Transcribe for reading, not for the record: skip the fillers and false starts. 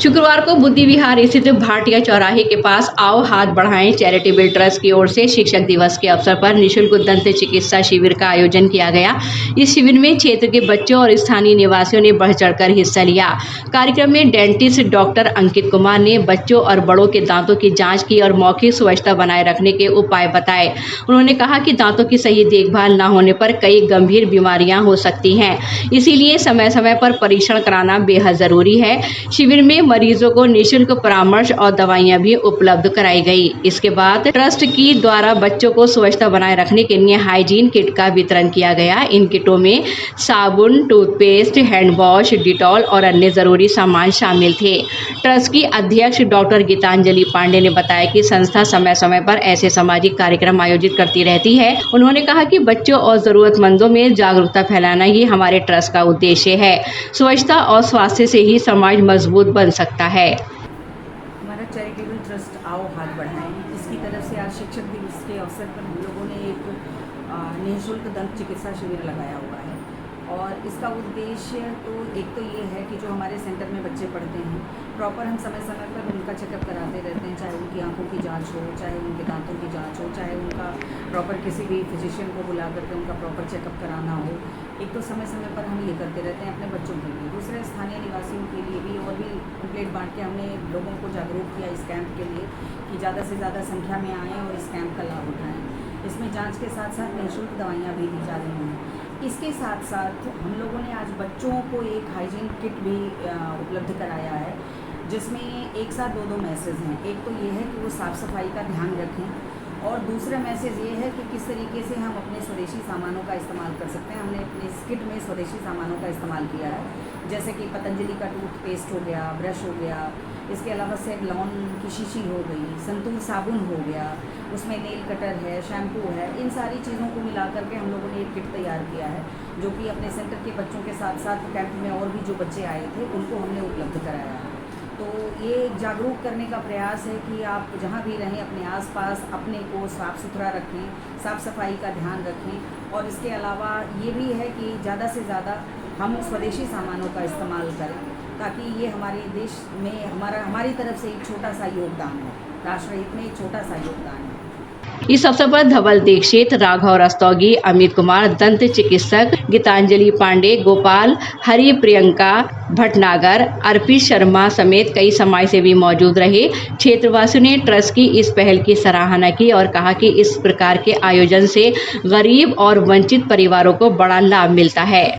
शुक्रवार को बुद्धि विहार स्थित भाटिया चौराहे के पास आओ हाथ बढ़ाएं चैरिटेबल ट्रस्ट की ओर से शिक्षक दिवस के अवसर पर निःशुल्क दंत चिकित्सा शिविर का आयोजन किया गया। इस शिविर में क्षेत्र के बच्चों और स्थानीय निवासियों ने बढ़ चढ़कर हिस्सा लिया। कार्यक्रम में डेंटिस्ट डॉक्टर अंकित कुमार ने बच्चों और बड़ों के दांतों की जांच की और मौखिक स्वच्छता बनाए रखने के उपाय बताए। उन्होंने कहा कि दांतों की सही देखभाल न होने पर कई गंभीर बीमारियां हो सकती हैं, इसीलिए समय समय पर परीक्षण कराना बेहद जरूरी है। शिविर में मरीजों को निःशुल्क परामर्श और दवाइयां भी उपलब्ध कराई गई। इसके बाद ट्रस्ट की द्वारा बच्चों को स्वच्छता बनाए रखने के लिए हाइजीन किट का वितरण किया गया। इन किटों में साबुन, टूथपेस्ट, हैंड वॉश, डिटॉल और अन्य जरूरी सामान शामिल थे। ट्रस्ट की अध्यक्ष डॉक्टर गीतांजलि पांडे ने बताया कि संस्था समय समय पर ऐसे सामाजिक कार्यक्रम आयोजित करती रहती है। उन्होंने कहा कि बच्चों और जरूरतमंदों में जागरूकता फैलाना ही हमारे ट्रस्ट का उद्देश्य है। स्वच्छता और स्वास्थ्य से ही समाज मजबूत बन सकता है। हमारा चैरिटेबल ट्रस्ट आओ हाथ बढ़ाएं, इसकी तरफ से आज शिक्षक दिवस के अवसर पर हम लोगों ने एक निःशुल्क दंत चिकित्सा शिविर लगाया हुआ है। और इसका उद्देश्य तो एक तो ये है कि जो हमारे सेंटर में बच्चे पढ़ते हैं, प्रॉपर हम समय समय पर उनका चेकअप कराते रहते हैं, चाहे उनकी आंखों की जांच हो, चाहे उनके दांतों की जांच हो, चाहे उनका प्रॉपर किसी भी फिजिशियन को बुला करके उनका प्रॉपर चेकअप कराना हो। एक तो समय समय पर हम ये करते रहते हैं अपने बच्चों के लिए, दूसरे स्थानीय निवासियों के लिए भी, और भी कंप्लेंट बांट के हमने लोगों को जागरूक किया इस कैंप के लिए कि ज़्यादा से ज़्यादा संख्या में आएँ और इस कैंप का लाभ उठाएँ। इसमें जांच के साथ साथ निःशुल्क दवाइयाँ भी दी जा रही हैं। इसके साथ साथ हम लोगों ने आज बच्चों को एक हाइजीन किट भी उपलब्ध कराया है, जिसमें एक साथ दो मैसेज हैं। एक तो ये है कि वो साफ़ सफाई का ध्यान रखें, और दूसरा मैसेज ये है कि किस तरीके से हम अपने स्वदेशी सामानों का इस्तेमाल कर सकते हैं। हमने अपने इस किट में स्वदेशी सामानों का इस्तेमाल किया है, जैसे कि पतंजलि का टूथपेस्ट हो गया, ब्रश हो गया, इसके अलावा सेवलॉन की शीशी हो गई, संतूर साबुन हो गया, उसमें नेल कटर है, शैम्पू है। इन सारी चीज़ों को मिला करके हम लोगों ने एक किट तैयार किया है, जो कि अपने सेंटर के बच्चों के साथ साथ कैंप में और भी जो बच्चे आए थे उनको हमने उपलब्ध कराया है। तो ये एक जागरूक करने का प्रयास है कि आप जहाँ भी रहें अपने आसपास अपने को साफ़ सुथरा रखें, साफ़ सफाई का ध्यान रखें। और इसके अलावा ये भी है कि ज़्यादा से ज़्यादा हम स्वदेशी सामानों का इस्तेमाल करें, ताकि ये हमारे देश में हमारी तरफ से एक छोटा सा योगदान है, राष्ट्रहित में एक छोटा सा योगदान है। इस अवसर पर धवल दीक्षित, राघव रस्तोगी, अमित कुमार, दंत चिकित्सक गीतांजलि पांडे, गोपाल, हरि, प्रियंका भटनागर, अर्पित शर्मा समेत कई समाजसेवी मौजूद रहे। क्षेत्रवासियों ने ट्रस्ट की इस पहल की सराहना की और कहा कि इस प्रकार के आयोजन से गरीब और वंचित परिवारों को बड़ा लाभ मिलता है।